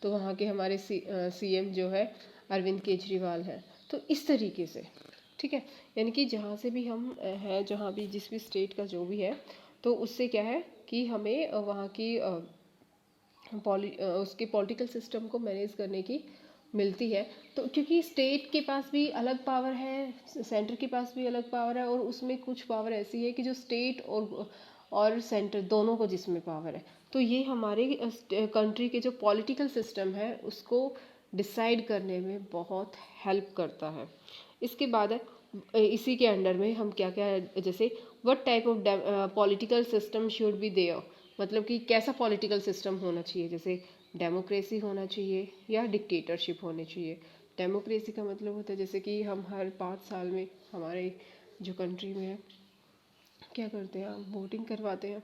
तो वहाँ के हमारे सीएम जो है अरविंद केजरीवाल है। तो इस तरीके से, ठीक है, यानी कि जहाँ से भी हम हैं, जहाँ भी जिस भी स्टेट का जो भी है, तो उससे क्या है कि हमें वहाँ की उसके पॉलिटिकल सिस्टम को मैनेज करने की मिलती है। तो क्योंकि स्टेट के पास भी अलग पावर है, सेंटर के पास भी अलग पावर है, और उसमें कुछ पावर ऐसी है कि जो स्टेट और सेंटर दोनों को जिसमें पावर है, तो ये हमारे कंट्री के जो पॉलिटिकल सिस्टम है उसको डिसाइड करने में बहुत हेल्प करता है। इसके बाद इसी के अंडर में हम क्या क्या, जैसे what type of political system should be there, मतलब कि कैसा पॉलिटिकल सिस्टम होना चाहिए, जैसे डेमोक्रेसी होना चाहिए या डिक्टेटरशिप होनी चाहिए। डेमोक्रेसी का मतलब होता है जैसे कि हम हर 5 साल में हमारे जो कंट्री में है क्या करते हैं, हम वोटिंग करवाते हैं,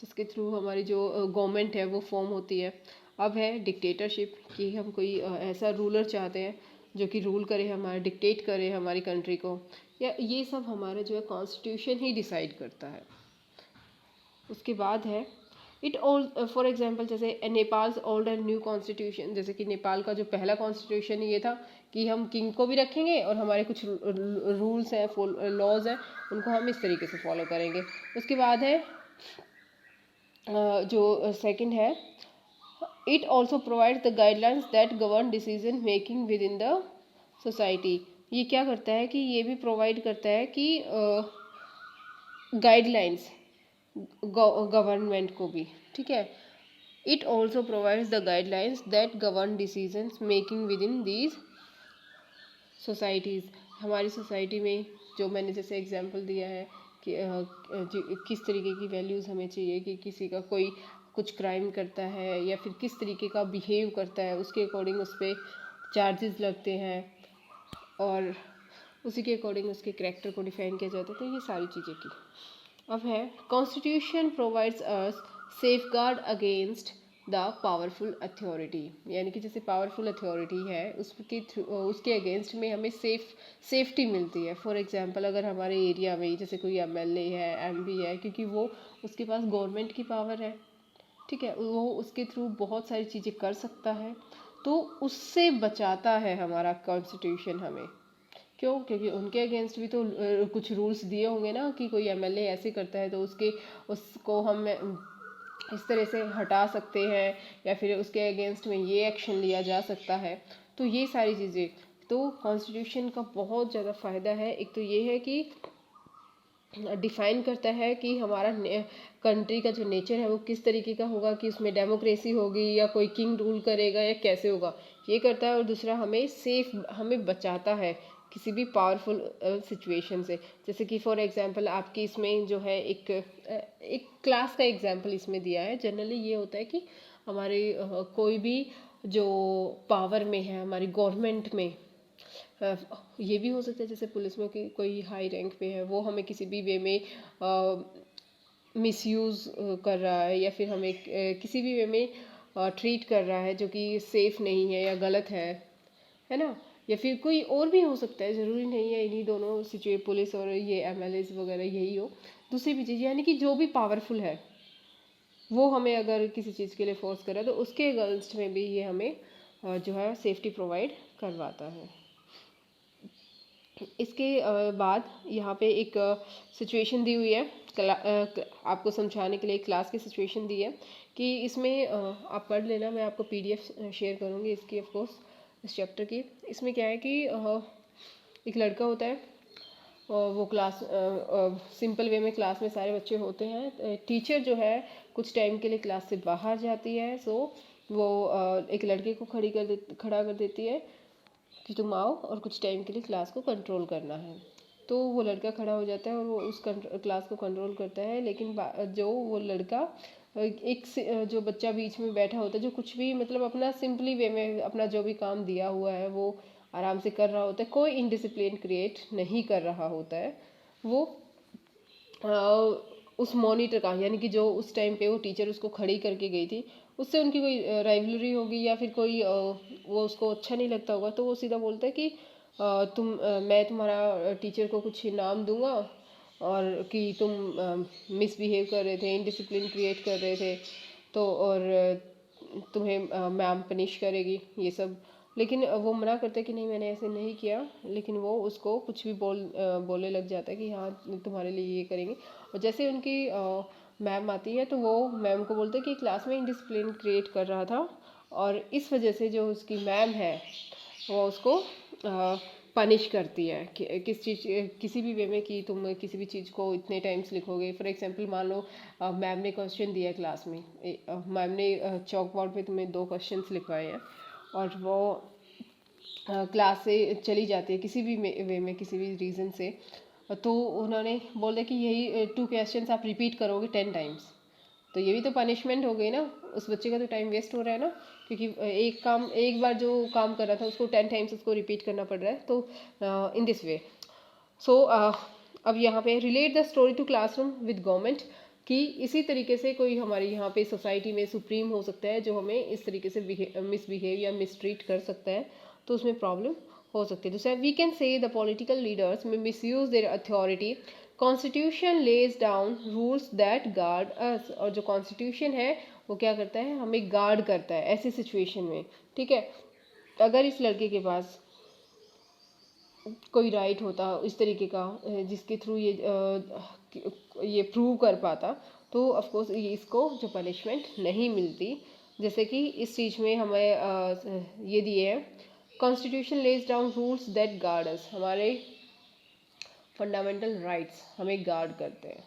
जिसके थ्रू हमारी जो गवर्नमेंट है वो फॉर्म होती है। अब है डिक्टेटरशिप, कि हम कोई ऐसा रूलर चाहते हैं जो कि रूल करे, हमारा डिक्टेट करे हमारी कंट्री को, या ये सब हमारा जो है कॉन्स्टिट्यूशन ही डिसाइड करता है। उसके बाद है इट ऑल, फॉर एग्जांपल जैसे Nepals old and new constitution, जैसे कि नेपाल का जो पहला कॉन्स्टिट्यूशन ये था कि हम किंग को भी रखेंगे और हमारे कुछ रूल्स हैं, लॉज हैं, उनको हम इस तरीके से फॉलो करेंगे। उसके बाद है जो सेकंड है, it also provide the guidelines that govern decision making with in the society. ये क्या करता है कि ये भी प्रोवाइड करता है कि गाइडलाइंस गवर्नमेंट को भी, ठीक है। It also provides the guidelines that govern decisions making with in these societies. हमारी सोसाइटी में जो मैंने जैसे एग्जांपल दिया है कि किस तरीके की वैल्यूज़ हमें चाहिए, कि किसी का कोई कुछ क्राइम करता है या फिर किस तरीके का बिहेव करता है, उसके अकॉर्डिंग उस पर चार्जेस लगते हैं और उसी के अकॉर्डिंग उसके कैरेक्टर को डिफाइन किया जाता है। तो ये सारी चीज़ें की। अब है constitution provides us safeguard against the powerful authority, यानी कि जैसे पावरफुल अथॉरिटी है उसके अगेंस्ट में हमें सेफ्टी मिलती है। फॉर एग्जांपल अगर हमारे एरिया में जैसे कोई एमएलए है, एमपी है, क्योंकि वो उसके पास गवर्नमेंट की पावर है, ठीक है, वो उसके थ्रू बहुत सारी चीज़ें कर सकता है, तो उससे बचाता है हमारा कॉन्स्टिट्यूशन हमें। क्यों? क्योंकि उनके अगेंस्ट भी तो कुछ रूल्स दिए होंगे ना, कि कोई एमएलए ऐसे करता है तो उसको हम इस तरह से हटा सकते हैं, या फिर उसके अगेंस्ट में ये एक्शन लिया जा सकता है। तो ये सारी चीज़ें, तो कॉन्स्टिट्यूशन का बहुत ज़्यादा फ़ायदा है। एक तो ये है कि डिफाइन करता है कि हमारा कंट्री का जो नेचर है वो किस तरीके का होगा, कि उसमें डेमोक्रेसी होगी या कोई किंग रूल करेगा या कैसे होगा, ये करता है। और दूसरा हमें बचाता है किसी भी पावरफुल सिचुएशन से। जैसे कि फॉर एग्जांपल आपकी इसमें जो है एक क्लास का एग्जांपल इसमें दिया है। जनरली ये होता है कि हमारे कोई भी जो पावर में है, हमारी गवर्नमेंट में, ये भी हो सकता है जैसे पुलिस में कि कोई हाई रैंक पे है, वो हमें किसी भी वे में मिसयूज़ कर रहा है, या फिर हमें किसी भी वे में ट्रीट कर रहा है जो कि सेफ नहीं है या गलत है ना। या फिर कोई और भी हो सकता है, ज़रूरी नहीं है इन्हीं दोनों पुलिस और ये एमएलए वगैरह यही हो। दूसरी भी चीज़, यानी कि जो भी पावरफुल है वो हमें अगर किसी चीज़ के लिए फोर्स करे तो उसके अगेंस्ट में भी ये हमें जो है सेफ्टी प्रोवाइड करवाता है। इसके बाद यहाँ पे एक सिचुएशन दी हुई है, आपको समझाने के लिए एक क्लास की सिचुएशन दी है, कि इसमें आप पढ़ लेना, मैं आपको पीडीएफ शेयर करूँगी इसकी, ऑफ कोर्स इस चैप्टर की। इसमें क्या है कि एक लड़का होता है, वो क्लास सिंपल वे में क्लास में सारे बच्चे होते हैं। टीचर जो है कुछ टाइम के लिए क्लास से बाहर जाती है, सो वो एक लड़के को खड़ा कर देती है कि तुम आओ और कुछ टाइम के लिए क्लास को कंट्रोल करना है। तो वो लड़का खड़ा हो जाता है और वो उस क्लास को कंट्रोल करता है। लेकिन जो वो लड़का जो बच्चा बीच में बैठा होता है, जो कुछ भी मतलब अपना सिंपली वे में अपना जो भी काम दिया हुआ है वो आराम से कर रहा होता है, कोई इनडिसिप्लिन क्रिएट नहीं कर रहा होता है, वो उस मॉनिटर का, यानी कि जो उस टाइम पे वो टीचर उसको खड़ी करके गई थी, उससे उनकी कोई राइवलरी होगी या फिर कोई वो उसको अच्छा नहीं लगता होगा, तो वो सीधा बोलता है कि मैं तुम्हारा टीचर को कुछ इनाम दूंगा, और कि तुम मिसबिहेव कर रहे थे, इनडिसिप्लिन क्रिएट कर रहे थे, तो और तुम्हें मैम पनिश करेगी ये सब। लेकिन वो मना करते हैं कि नहीं मैंने ऐसे नहीं किया, लेकिन वो उसको कुछ भी बोलने लग जाता है कि हाँ तुम्हारे लिए ये करेंगे। और जैसे उनकी मैम आती है तो वो मैम को बोलते हैं कि क्लास में इंडिसिप्लिन क्रिएट कर रहा था, और इस वजह से जो उसकी मैम है वो उसको पनिश करती है कि किसी भी वे में कि तुम किसी भी चीज़ को इतने टाइम्स लिखोगे। फॉर एग्जांपल मान लो मैम ने क्वेश्चन दिया है क्लास में, मैम ने चॉक बोर्ड पे तुम्हें 2 क्वेश्चंस लिखवाए हैं, और वो क्लास से चली जाती है किसी भी वे में किसी भी रीज़न से, तो उन्होंने बोला कि यही 2 क्वेश्चंस आप रिपीट करोगे 10 टाइम्स। तो ये भी तो पनिशमेंट हो गई ना, उस बच्चे का तो टाइम वेस्ट हो रहा है ना, क्योंकि एक बार जो काम कर रहा था उसको 10 टाइम्स उसको रिपीट करना पड़ रहा है। तो इन दिस वे, सो अब यहाँ पे relate the story to classroom with government, कि इसी तरीके से कोई हमारे यहाँ पे सोसाइटी में सुप्रीम हो सकता है जो हमें इस तरीके से मिसबिहेव या मिसट्रीट कर सकता है, तो उसमें प्रॉब्लम हो सकती है। दूसरा, we can say the political leaders में misuse their authority, constitution lays down rules that guard us, और जो कॉन्स्टिट्यूशन है वो क्या करता है, हमें गार्ड करता है ऐसी सिचुएशन में। ठीक है, अगर इस लड़के के पास कोई राइट होता इस तरीके का जिसके थ्रू ये प्रूव कर पाता, तो ऑफ कोर्स इसको जो पनिशमेंट नहीं मिलती। जैसे कि इस चीज़ में हमें ये दिए हैं, constitution lays down rules that guard us, हमारे फंडामेंटल राइट्स हमें गार्ड करते हैं।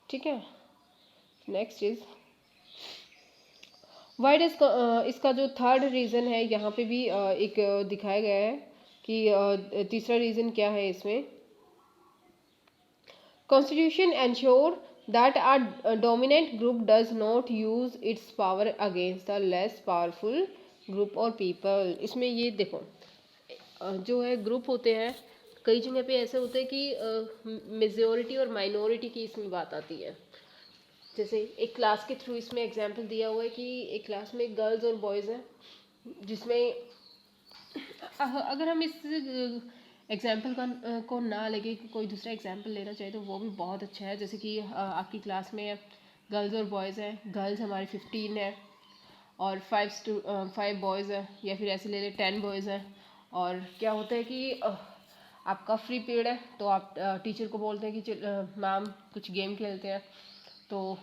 ठीक है, नेक्स्ट इज वाइड इज, इसका जो थर्ड रीज़न है यहाँ पे भी एक दिखाया गया है कि तीसरा रीज़न क्या है इसमें, constitution ensure that our dominant group does not use its power against the less powerful group और पीपल। इसमें ये देखो जो है ग्रुप होते हैं, कई जगह पे ऐसे होते हैं कि मेजोरिटी और माइनॉरिटी की इसमें बात आती है। जैसे एक क्लास के थ्रू इसमें एग्जांपल दिया हुआ है कि एक क्लास में गर्ल्स और बॉयज़ हैं, जिसमें अगर हम इस एग्जाम्पल को ना लेके कोई दूसरा एग्जाम्पल लेना चाहे तो वो भी बहुत अच्छा है। जैसे कि आपकी क्लास में गर्ल्स और बॉयज़ हैं, गर्ल्स हमारे 15 है और 5 बॉयज़ हैं, या फिर ऐसे ले लें 10 बॉयज़ हैं। और क्या होता है कि आपका फ्री पीरियड है तो आप टीचर को बोलते हैं कि मैम कुछ गेम खेलते हैं। तो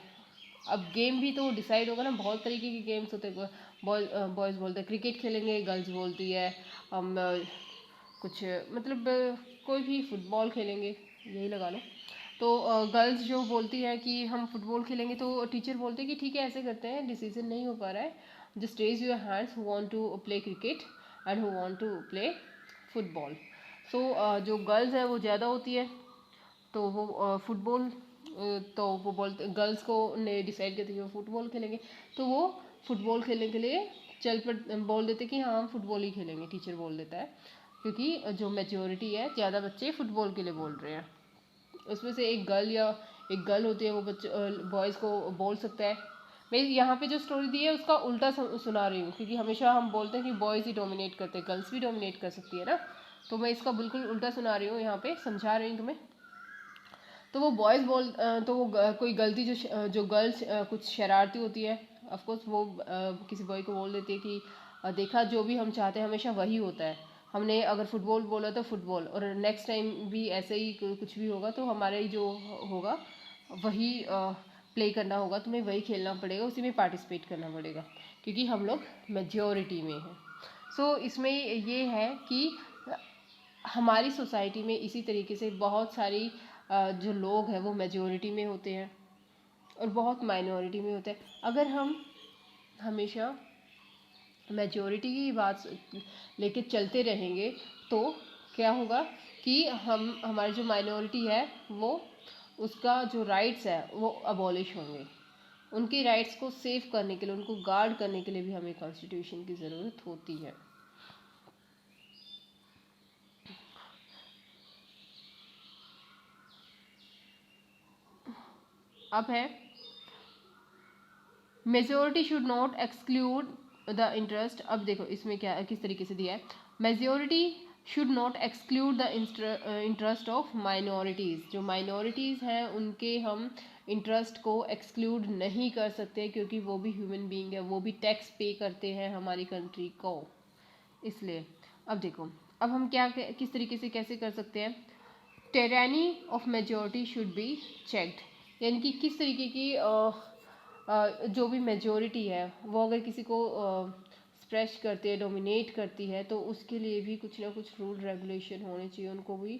अब गेम भी तो डिसाइड होगा ना, बहुत तरीके के गेम्स होते हैं। बॉयज़ बोलते हैं क्रिकेट खेलेंगे, गर्ल्स बोलती है हम कुछ मतलब कोई भी फुटबॉल खेलेंगे, यही लगा लो। तो गर्ल्स जो बोलती है कि हम फुटबॉल खेलेंगे, तो टीचर बोलते हैं कि ठीक है ऐसे करते हैं, डिसीजन नहीं हो पा रहा है, just raise your hands who want to play cricket and who want to play football. So जो गर्ल्स है वो ज़्यादा होती है, तो वो फुटबॉल, तो वो बोलते गर्ल्स को ने डिसाइड किया था कि वो फुटबॉल खेलेंगे, तो वो फुटबॉल खेलने के लिए बोल देते कि हाँ हम फुटबॉल ही खेलेंगे, टीचर बोल देता है, क्योंकि जो मेजोरिटी है ज़्यादा बच्चे फुटबॉल के लिए बोल रहे हैं। उसमें से एक गर्ल होती है, वो बच्चे बॉयज़ को बोल सकता है। मैं यहाँ पे जो स्टोरी दी है उसका उल्टा सुना रही हूँ, क्योंकि हमेशा हम बोलते हैं कि बॉयज़ ही डोमिनेट करते हैं, गर्ल्स भी डोमिनेट कर सकती है ना, तो मैं इसका बिल्कुल उल्टा सुना रही हूँ, यहाँ पे समझा रही हूँ तुम्हें। तो वो तो वो कोई गलती जो गर्ल्स कुछ शरारती होती है, ऑफकोर्स वो किसी बॉय को बोल देती है कि देखा जो भी हम चाहते हैं हमेशा वही होता है, हमने अगर फुटबॉल बोला तो फुटबॉल, और नेक्स्ट टाइम भी ऐसे ही कुछ भी होगा तो हमारे जो होगा वही प्ले करना होगा, तुम्हें वही खेलना पड़ेगा, उसी में पार्टिसिपेट करना पड़ेगा, क्योंकि हम लोग मेजॉरिटी में हैं। सो इसमें ये है कि हमारी सोसाइटी में इसी तरीके से बहुत सारी जो लोग हैं वो मेजॉरिटी में होते हैं और बहुत माइनॉरिटी में होते हैं। अगर हम हमेशा मेजॉरिटी की बात लेके चलते रहेंगे तो क्या होगा कि हमारी जो माइनॉरिटी है वो उसका जो राइट्स है वो अबॉलिश होंगे। उनके राइट्स को सेव करने के लिए, उनको गार्ड करने के लिए भी हमें कॉन्स्टिट्यूशन की ज़रूरत होती है। अब है majority should not exclude the interest. अब देखो इसमें क्या किस तरीके से दिया है, majority should not exclude the interest of minorities. जो माइनॉरिटीज़ हैं उनके हम इंटरेस्ट को एक्सक्लूड नहीं कर सकते, क्योंकि वो भी ह्यूमन बीइंग है, वो भी टैक्स पे करते हैं हमारी कंट्री को। इसलिए अब देखो, अब हम क्या किस तरीके से कैसे कर सकते हैं। Tyranny of majority should be checked, यानी कि किस तरीके की जो भी मेजोरिटी है वो अगर किसी को स्प्रेश करती है, डोमिनेट करती है, तो उसके लिए भी कुछ ना कुछ रूल रेगुलेशन होने चाहिए, उनको भी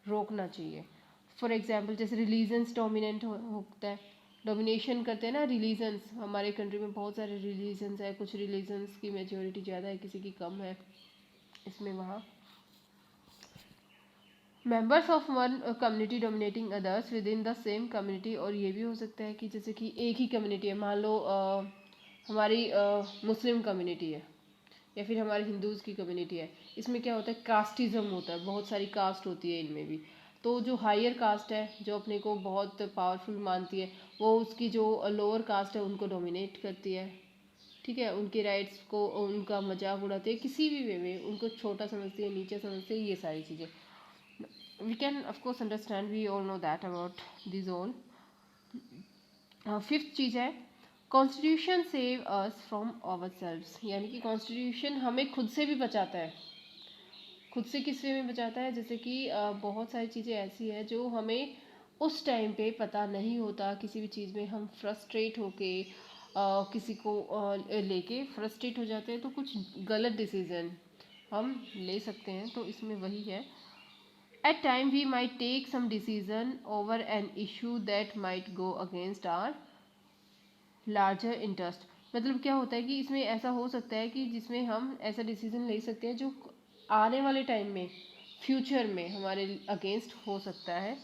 रोकना चाहिए। फॉर एग्जांपल जैसे रिलीजन्स डोमिनेंट होता है, डोमिनेशन करते हैं ना रिलीजन्स। हमारे कंट्री में बहुत सारे रिलीजन्स है, कुछ रिलीजन्स की मेजोरिटी ज़्यादा है, किसी की कम है, इसमें वहाँ members of one community dominating others with in the same community. और ये भी हो सकता है कि जैसे कि एक ही कम्युनिटी है, मान लो हमारी मुस्लिम कम्युनिटी है या फिर हमारे हिंदूज़ की कम्युनिटी है, इसमें क्या होता है, कास्टिज़म होता है, बहुत सारी कास्ट होती है इनमें भी। तो जो हायर कास्ट है, जो अपने को बहुत पावरफुल मानती है, वो उसकी जो लोअर कास्ट है उनको डोमिनेट करती है, ठीक है, उनके राइट्स को, उनका मजाक उड़ाते हैं, किसी भी वे में उनको छोटा समझते हैं, नीचे समझते हैं, ये सारी चीज़ें we can of course understand, we all know that about these all. Fifth चीज़ है constitution save us from ourselves, यानी कि कॉन्स्टिट्यूशन हमें खुद से भी बचाता है। खुद से किस वे में बचाता है, जैसे कि बहुत सारी चीज़ें ऐसी है जो हमें उस टाइम पे पता नहीं होता, किसी भी चीज़ में हम फ्रस्ट्रेट होके किसी को लेके फ्रस्ट्रेट हो जाते हैं, तो कुछ गलत डिसीज़न हम ले सकते हैं। तो इसमें वही है, at time we might take some decision over an issue that might go against our larger interest। मतलब क्या होता है कि इसमें ऐसा हो सकता है कि जिसमें हम ऐसा डिसीजन ले सकते हैं जो आने वाले टाइम में, फ्यूचर में हमारे अगेंस्ट हो सकता है।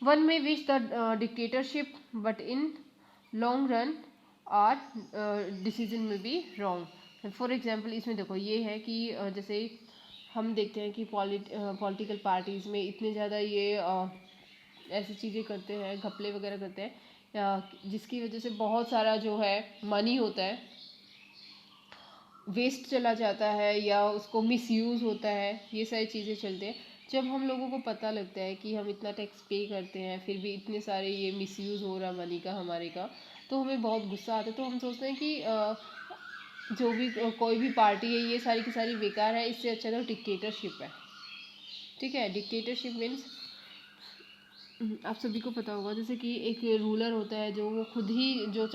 One may wish the dictatorship but in long run our decision may be wrong. For example इसमें देखो ये है कि जैसे हम देखते हैं कि पॉलिटिकल पार्टीज़ में इतने ज़्यादा ये ऐसी चीज़ें करते हैं, घपले वगैरह करते हैं, जिसकी वजह से बहुत सारा जो है मनी होता है वेस्ट चला जाता है या उसको मिसयूज़ होता है, ये सारी चीज़ें चलते हैं। जब हम लोगों को पता लगता है कि हम इतना टैक्स पे करते हैं फिर भी इतने सारे ये मिसयूज़ हो रहा मनी का हमारे का, तो हमें बहुत गुस्सा आता है। तो हम सोचते हैं कि जो भी कोई भी पार्टी है ये सारी की सारी बेकार है, इससे अच्छा तो डिक्टेटरशिप है। ठीक है, डिक्टेटरशिप मीन्स आप सभी को पता होगा जैसे कि एक रूलर होता है जो वो खुद ही जो